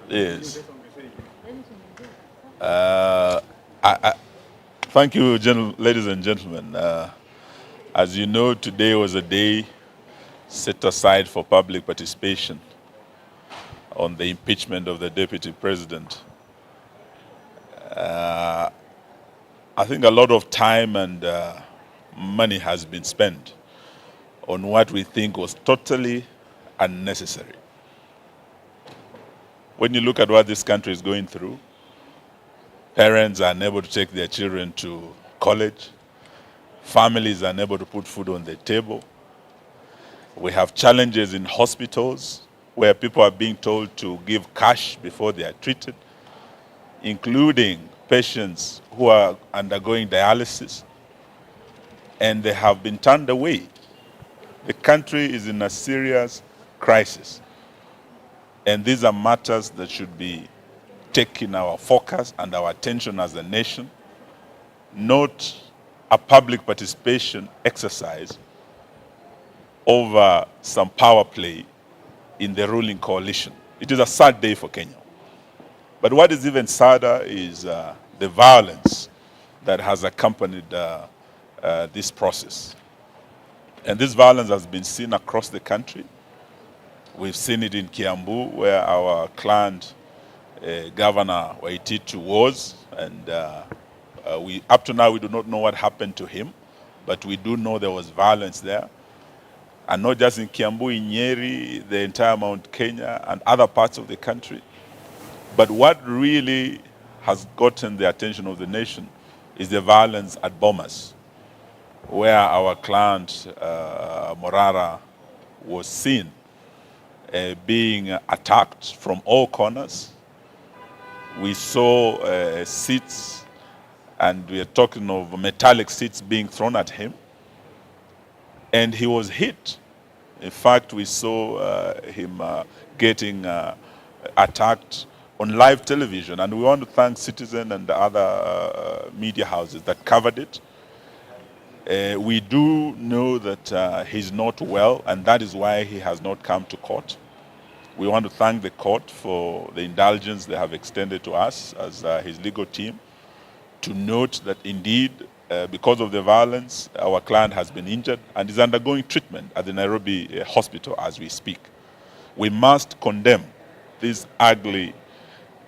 Yes. Thank you, ladies and gentlemen. As you know, today was a day set aside for public participation on the impeachment of the deputy president. I think a lot of time and money has been spent on what we think was totally unnecessary. When you look at what this country is going through, parents are unable to take their children to college, families are unable to put food on the table. We have challenges in hospitals where people are being told to give cash before they are treated, including patients who are undergoing dialysis, and they have been turned away. The country is in a serious crisis, and these are matters that should be taking our focus and our attention as a nation, not a public participation exercise over some power play in the ruling coalition. It is a sad day for Kenya. But what is even sadder is the violence that has accompanied this process. And this violence has been seen across the country. We've seen it in Kiambu, where our client, Governor Waititu, was. And up to now, we do not know what happened to him, but we do know there was violence there. And not just in Kiambu, in Nyeri, the entire Mount Kenya, and other parts of the country. But what really has gotten the attention of the nation is the violence at Bomas, where our client, Morara, was seen being attacked from all corners. We saw seats, and we are talking of metallic seats being thrown at him. And he was hit. In fact, we saw him getting attacked on live television. And we want to thank Citizen and the other media houses that covered it. We do know that he's not well, and that is why he has not come to court. We want to thank the court for the indulgence they have extended to us as his legal team, to note that indeed, because of the violence, our client has been injured and is undergoing treatment at the Nairobi hospital as we speak. We must condemn this ugly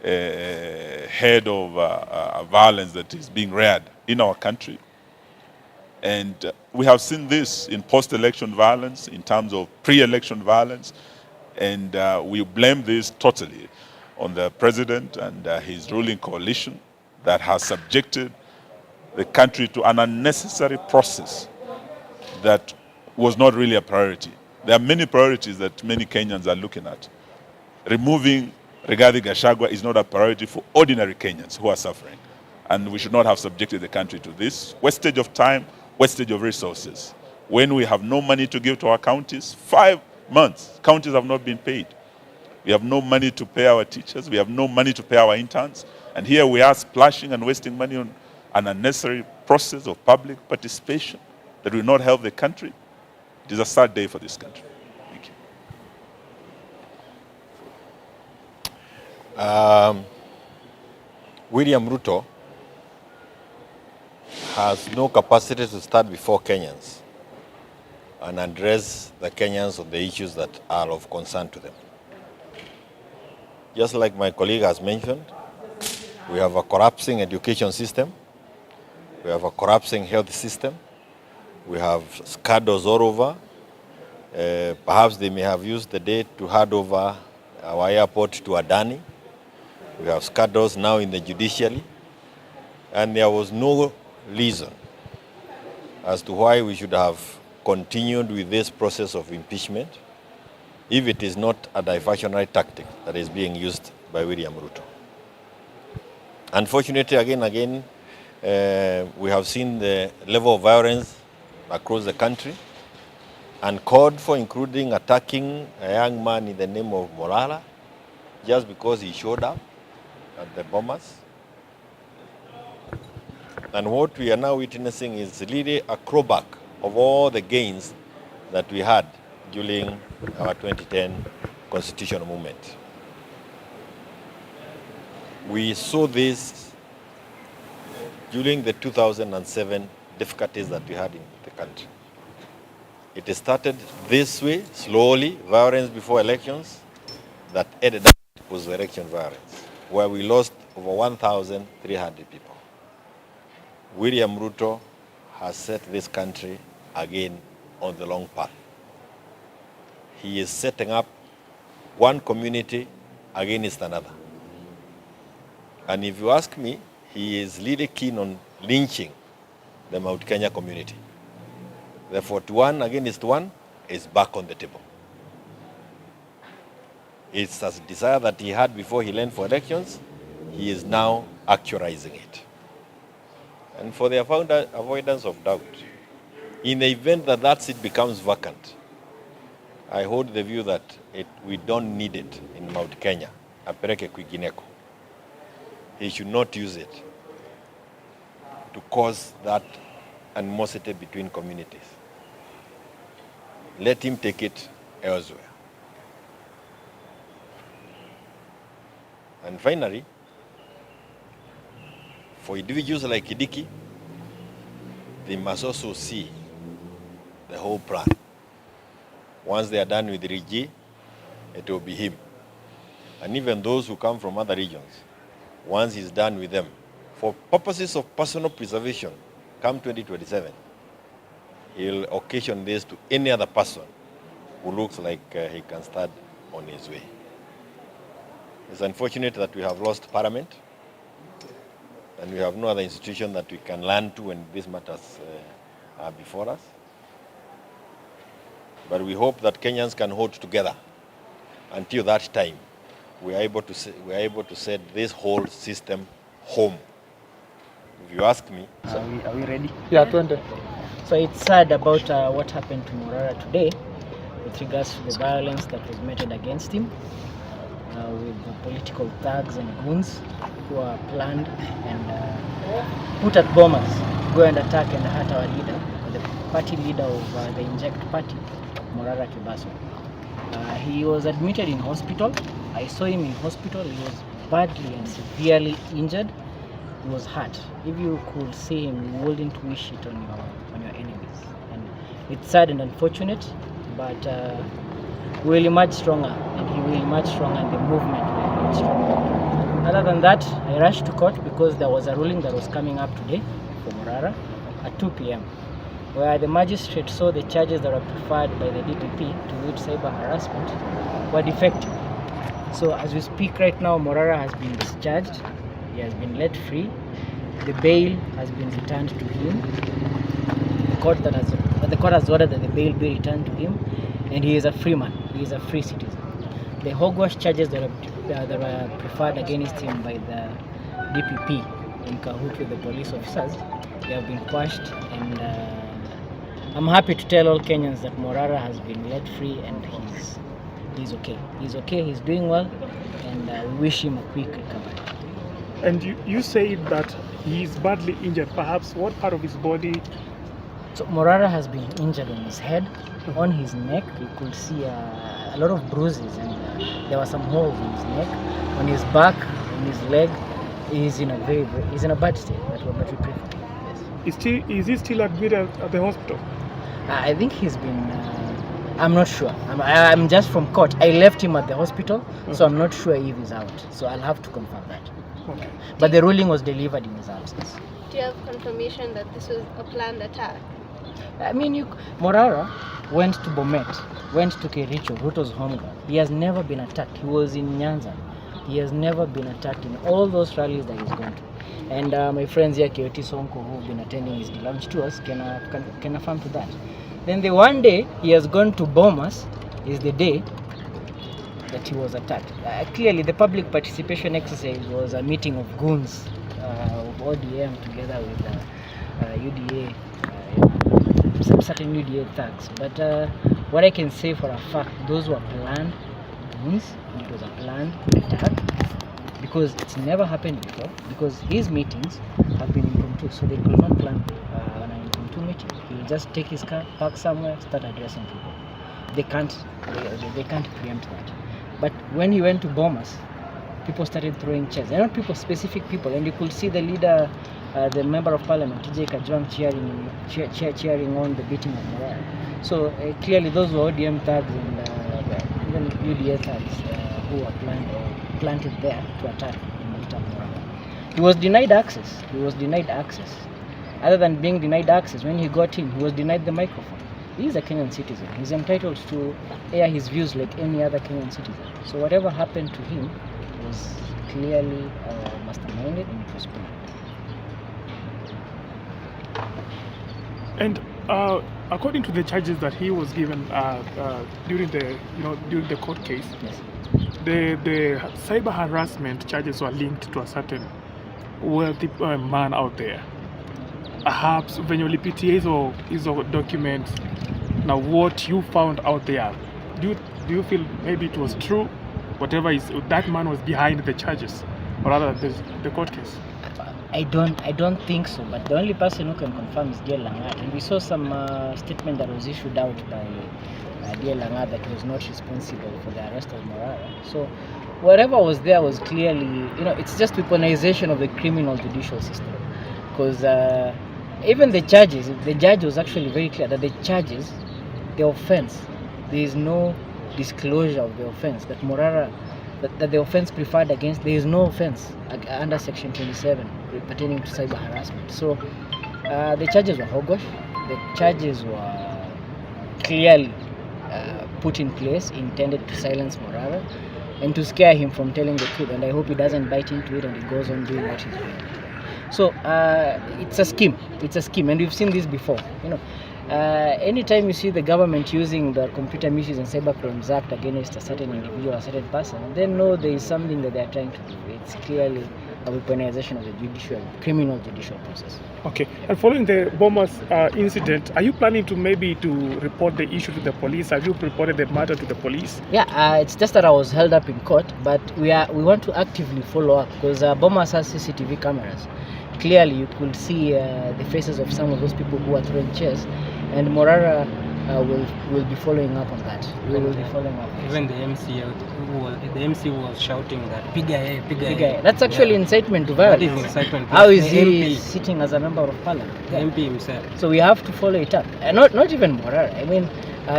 head of violence that is being reared in our country. And we have seen this in post-election violence, in terms of pre-election violence, and we blame this totally on the president and his ruling coalition that has subjected the country to an unnecessary process that was not really a priority. There are many priorities that many Kenyans are looking at. Removing Rigathi Gachagua is not a priority for ordinary Kenyans who are suffering. And we should not have subjected the country to this wastage of time, wastage of resources. When we have no money to give to our counties, 5 months, counties have not been paid. We have no money to pay our teachers. We have no money to pay our interns. And here we are splashing and wasting money on an unnecessary process of public participation that will not help the country. It is a sad day for this country. Thank you. William Ruto has no capacity to stand before Kenyans and address the Kenyans on the issues that are of concern to them. Just like my colleague has mentioned, we have a collapsing education system. We have a collapsing health system. We have scandals all over. Perhaps they may have used the day to hand over our airport to Adani. We have scandals now in the judiciary. And there was no reason as to why we should have continued with this process of impeachment if it is not a diversionary tactic that is being used by William Ruto. Unfortunately, again, we have seen the level of violence across the country and called for, including attacking a young man in the name of Morara just because he showed up at the Bomas. And what we are now witnessing is really a clawback of all the gains that we had during our 2010 constitutional movement. We saw this during the 2007 difficulties that we had in the country. It started this way, slowly, violence before elections, that ended up was election violence, where we lost over 1,300 people. William Ruto has set this country again on the long path. He is setting up one community against another. And if you ask me, he is really keen on lynching the Mount Kenya community. The 41 against 1 is back on the table. It's a desire that he had before he ran for elections. He is now actualizing it. And for the avoidance of doubt, in the event that that seat becomes vacant, I hold the view that we don't need it in Mount Kenya. Apeleke kwingineko. He should not use it to cause that animosity between communities. Let him take it elsewhere. And finally, for individuals like Kidiki, they must also see the whole plan. Once they are done with Rigi, it will be him. And even those who come from other regions, once he's done with them, for purposes of personal preservation, come 2027, he'll occasion this to any other person who looks like he can start on his way. It's unfortunate that we have lost Parliament, and we have no other institution that we can learn to when these matters are before us. But we hope that Kenyans can hold together until that time. We are able to set this whole system home. If you ask me. So are we ready? Yeah, 20. So it's sad about what happened to Morara today with regards to the violence that was meted against him with the political thugs and goons who are planned and put at Bomas to go and attack and hurt our leader, the party leader of the Inject party, Morara Kebaso. He was admitted in hospital. I saw him in hospital. He was badly and severely injured. He was hurt. If you could see him, you wouldn't wish it on your enemies. And it's sad and unfortunate, but we'll emerge stronger, and he will emerge stronger, and the movement will emerge stronger. Other than that, I rushed to court because there was a ruling that was coming up today for Morara at 2 p.m. where the magistrate saw the charges that were preferred by the DPP, to which cyber harassment, were defective. So as we speak right now, Morara has been discharged. He has been let free. The bail has been returned to him. The court has ordered that the bail be returned to him, and he is a free man. He is a free citizen. The hogwash charges that were preferred against him by the DPP in cahoot with the police officers, they have been quashed, and I'm happy to tell all Kenyans that Morara has been let free and he's okay. He's okay, he's doing well, and I wish him a quick recovery. And you said that he is badly injured. Perhaps what part of his body? So Morara has been injured on his head, on his neck. You could see a lot of bruises, and there were some holes in his neck, on his back, on his leg. He's in a bad state, but we pray for him. Yes. Is he still admitted at the hospital? I think he's been. I'm not sure. I'm just from court. I left him at the hospital, so I'm not sure if he's out. So I'll have to confirm that. Okay. But the ruling was delivered in his absence. Do you have confirmation that this was a planned attack? I mean, Morara went to Bomet, went to Kericho, Ruto's home ground. He has never been attacked. He was in Nyanza. He has never been attacked in all those rallies that he's gone to. And my friends here, Kioti Sonko, who've been attending his lunch tours, can affirm to that. Then the one day he has gone to Bomas is the day that he was attacked. Clearly, the public participation exercise was a meeting of goons of ODM together with UDA, some certain UDA thugs. But what I can say for a fact, those were planned goons, and it was a planned attack, because it's never happened before, because his meetings have been impromptu, so they could not plan an impromptu meeting. He will just take his car, park somewhere, start addressing people. They can't preempt that. But when he went to Bomas, people started throwing chairs. And not people, specific people. And you could see the leader, the member of parliament, TJ Kajwang, cheering on the beating of Morara. So clearly those were ODM thugs and even UDA thugs who were planted there to attack and beat up Morara. He was denied access. Other than being denied access, when he got in, he was denied the microphone. He is a Kenyan citizen. He's entitled to air his views like any other Kenyan citizen. So whatever happened to him was clearly masterminded and it was planned. And according to the charges that he was given during the court case, Yes. the cyber harassment charges were linked to a certain wealthy man out there. Perhaps when you lipitia hizo documents, now what you found out there, do you feel maybe it was true, whatever is that man was behind the charges, or rather the court case? I don't think so, but the only person who can confirm is Dear Langat. And we saw some statement that was issued out by Dear Langat that was not responsible for the arrest of Morara. So whatever was there was clearly, it's just weaponization of the criminal judicial system. Because even the charges, the judge was actually very clear that the charges, the offense, there is no disclosure of the offense, that Morara, that the offense preferred against, there is no offense under section 27 pertaining to cyber harassment. So the charges were hogwash, the charges were clearly put in place, intended to silence Morara and to scare him from telling the truth, and I hope he doesn't bite into it and he goes on doing what he's doing. So it's a scheme, and we've seen this before. Anytime you see the government using the Computer Misuse and Cyber Crimes Act against a certain individual, a certain person, then know there is something that they are trying to do. It's clearly a weaponization of the criminal judicial process. Okay, and following the Bomas incident, are you planning to maybe report the issue to the police? Have you reported the matter to the police? Yeah, it's just that I was held up in court, but we want to actively follow up because Bomas has CCTV cameras. Clearly, you could see the faces of some of those people who are throwing chairs, and Morara will be following up on that. We will be following up. Even the MC was shouting that Piga. That's actually incitement to violence. That is incitement. How is he MP sitting as a member of parliament? The MP himself. So we have to follow it up. Not even Morara. I mean,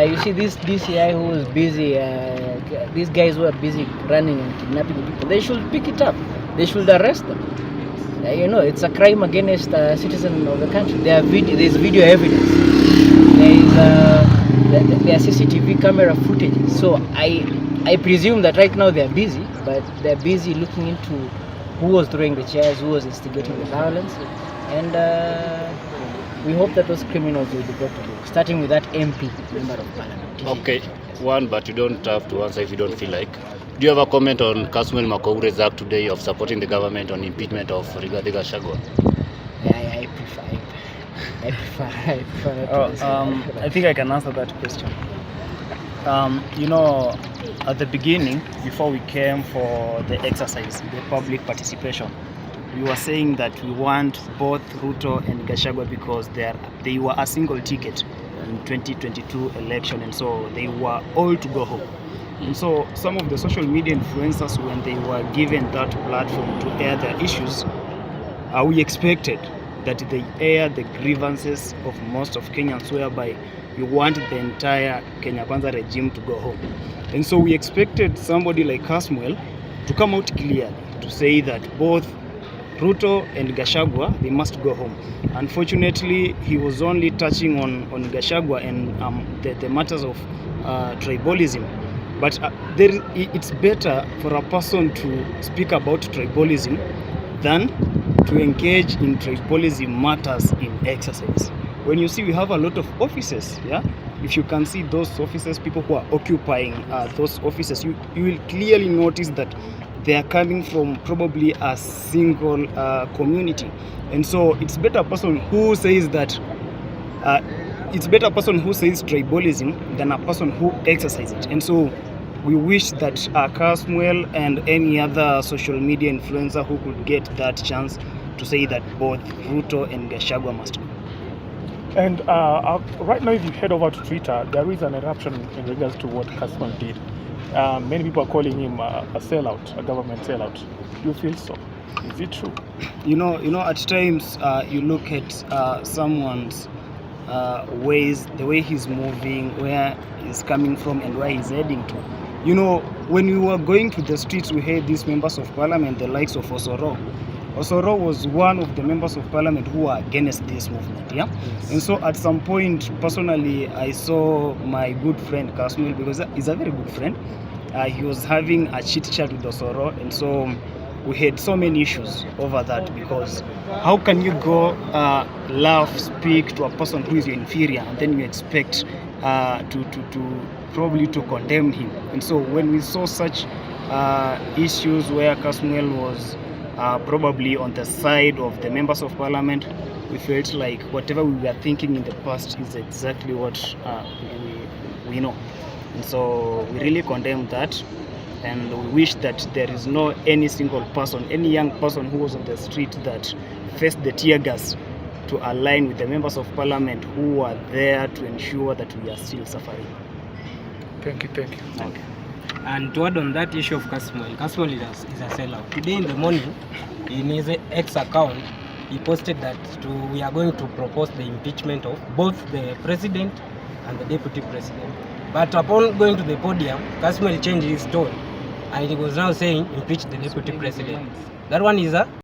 you see this DCI who was busy, these guys who are busy running and kidnapping people, they should pick it up. They should arrest them. It's a crime against a citizen of the country. There's video evidence. There are CCTV camera footage. So I presume that right now they're busy, but they're busy looking into who was throwing the chairs, who was instigating the violence, and we hope that those criminals will be brought to book, starting with that MP, member of parliament. Okay, one, but you don't have to answer if you don't feel like. Do you have a comment on Kasmuel Makoure's act today of supporting the government on impeachment of Rigathi Gachagua? I prefer not to answer. I think I can answer that question. At the beginning, before we came for the exercise, the public participation, we were saying that we want both Ruto and Gachagua because they were a single ticket in 2022 election, and so they were all to go home. And so some of the social media influencers, when they were given that platform to air their issues, we expected that they air the grievances of most of Kenyans, whereby we want the entire Kenya Kwanza regime to go home. And so we expected somebody like Kasmuel to come out clearly to say that both Ruto and Gachagua, they must go home. Unfortunately, he was only touching on Gachagua and the matters of tribalism. But it's better for a person to speak about tribalism than to engage in tribalism matters in exercise. When you see we have a lot of offices, if you can see those offices, people who are occupying those offices, you will clearly notice that they are coming from probably a single community. And so it's better a person who says that it's better a person who says tribalism than a person who exercises it. And so we wish that Kasmuel and any other social media influencer who could get that chance to say that both Ruto and Gachagua must go. And right now, if you head over to Twitter, there is an eruption in regards to what Kasmuel did. Many people are calling him a sellout, a government sellout. Do you feel so? Is it true? You know, at times you look at someone's ways, the way he's moving, where he's coming from, and where he's heading to. You know, when we were going to the streets, we had these members of parliament, the likes of Osoro. Osoro was one of the members of parliament who were against this movement, yeah? Yes. And so at some point, personally, I saw my good friend Kasmil, because he's a very good friend. He was having a chit chat with Osoro, and so we had so many issues over that, because how can you go laugh, speak to a person who is your inferior, and then you expect to probably to condemn him? And so when we saw such issues where Kasmuel was probably on the side of the members of parliament, we felt like whatever we were thinking in the past is exactly what we know. And so we really condemn that, and we wish that there is no any single person, any young person who was on the street that faced the tear gas to align with the members of parliament who are there to ensure that we are still suffering. Thank you. Okay. And to add on that issue of Kasmuel is a sellout. Today in the morning, in his X account, he posted that we are going to propose the impeachment of both the president and the deputy president. But upon going to the podium, Kasmuel changed his tone, and he was now saying impeach the deputy president. That one is a